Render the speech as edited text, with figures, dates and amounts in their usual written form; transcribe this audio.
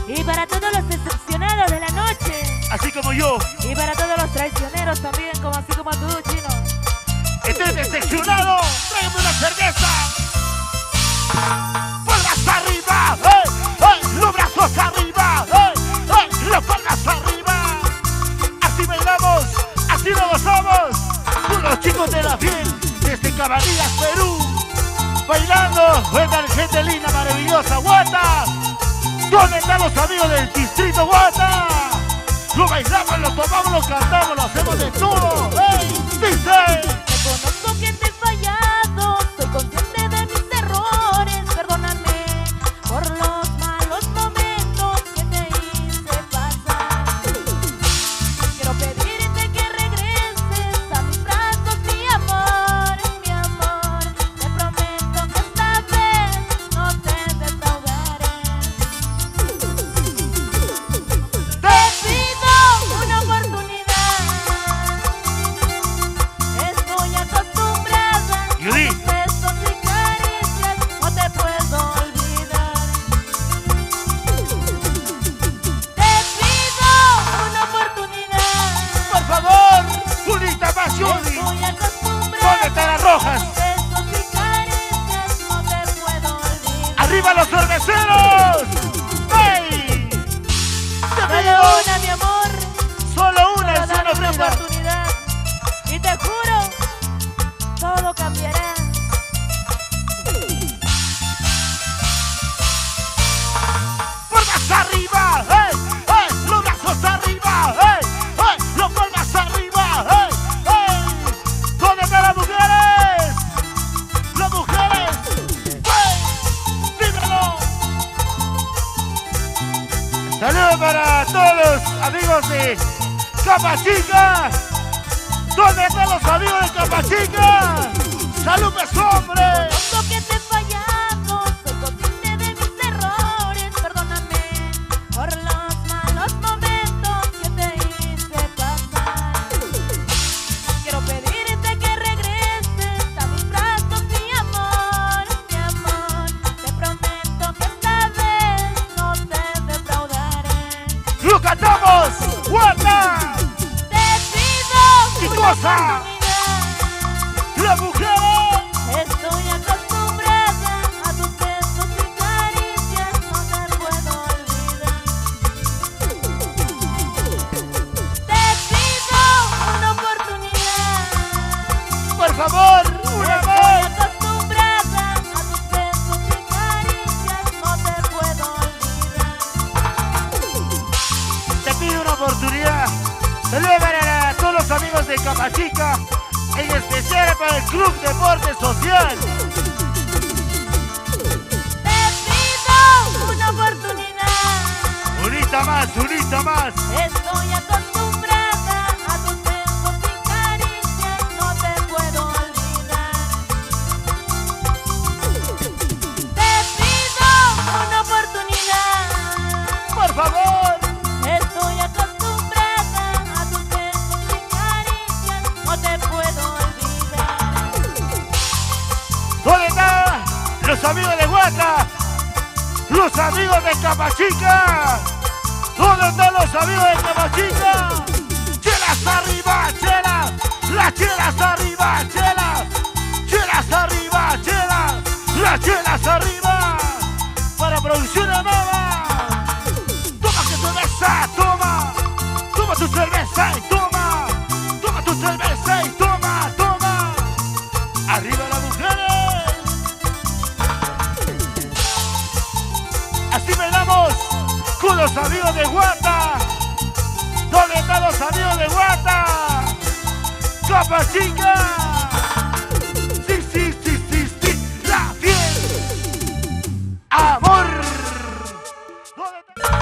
Y para todos los decepcionados de la noche. Así como yo. Y para todos los traicioneros también, como así como tú, chino. Estoy decepcionado. Tráigame una cerveza. Palmas arriba. Los brazos arriba. Las palmas arriba. Así bailamos. Así lo gozamos. Con los chicos de la fiel. Desde Cabanillas, Perú. Bailando. Vengan gente linda, maravillosa. Guata. ¿Dónde están los amigos del distrito Guata? Lo bailamos, lo tomamos, lo cantamos, lo hacemos de todo. Dice. Reconozco que te he fallado, soy consciente de mis errores, perdóname por los malos momentos que te hice pasar. Quiero pedirte que regreses a mis brazos, mi amor, te prometo que esta vez no te defraudaré. Te pido una oportunidad, estoy acostumbrada a tus besos y caricias, no te puedo olvidar. Te pido una oportunidad, Por favor, Julita más Juli. estoy acostumbrada ¿Dónde están las rojas? a tus besos y caricias, no te puedo olvidar. ¡Arriba los cerveceros! ¡Hey! Te Solo pido una, mi amor, solo una, solo es dame una una brinda. oportunidad y te juro, todo cambiará. ¡Palmas arriba! ¡Los brazos arriba! ¡Los palmas arriba! ¿Dónde están las mujeres? ¡Las mujeres! ¡Dímelo! Saludos para todos los amigos de Capachica. ¿Dónde están los amigos de Capachica? ¡Salud, pues, hombre! Reconozco que te he fallado, soy consciente de mis errores, perdóname por los malos momentos que te hice pasar. Quiero pedirte que regreses a mis brazos, mi amor, te prometo que esta vez no te defraudaré. ¡Lo cantamos! ¡Guarda! Te pido ¿Qué una cosa? oportunidad. ¡Las mujeres! Estoy acostumbrada a tus besos y caricias, no te puedo olvidar. Te pido una oportunidad. ¡Por favor! ¡Una Estoy vez! acostumbrada a tus besos y caricias, no te puedo olvidar. Te pido una oportunidad. Saludos para todos los amigos de Capachica, en especial para el Club Deporte Social. Te pido una oportunidad. Unita más, unita más. Estoy acostumbrada a tus besos y caricias, no te puedo olvidar. Te pido una oportunidad. Por favor. Estoy acostumbrada a tus besos y caricias, no te puedo olvidar. ¿Dónde están los amigos de Guata? Los amigos de Capachica. ¿Dónde están los amigos de Capachica? ¡Chelas arriba, chelas! ¡Las chelas arriba, chelas! ¡Chelas arriba, chelas! ¡Las chelas arriba! Para producción nueva. Toma que cerveza, toma. Toma tu cerveza y toma. Toma tu cerveza y toma, toma. Arriba las mujeres. Así bailamos con los amigos de Guata. ¿Dónde están los amigos de Guata? Capachica.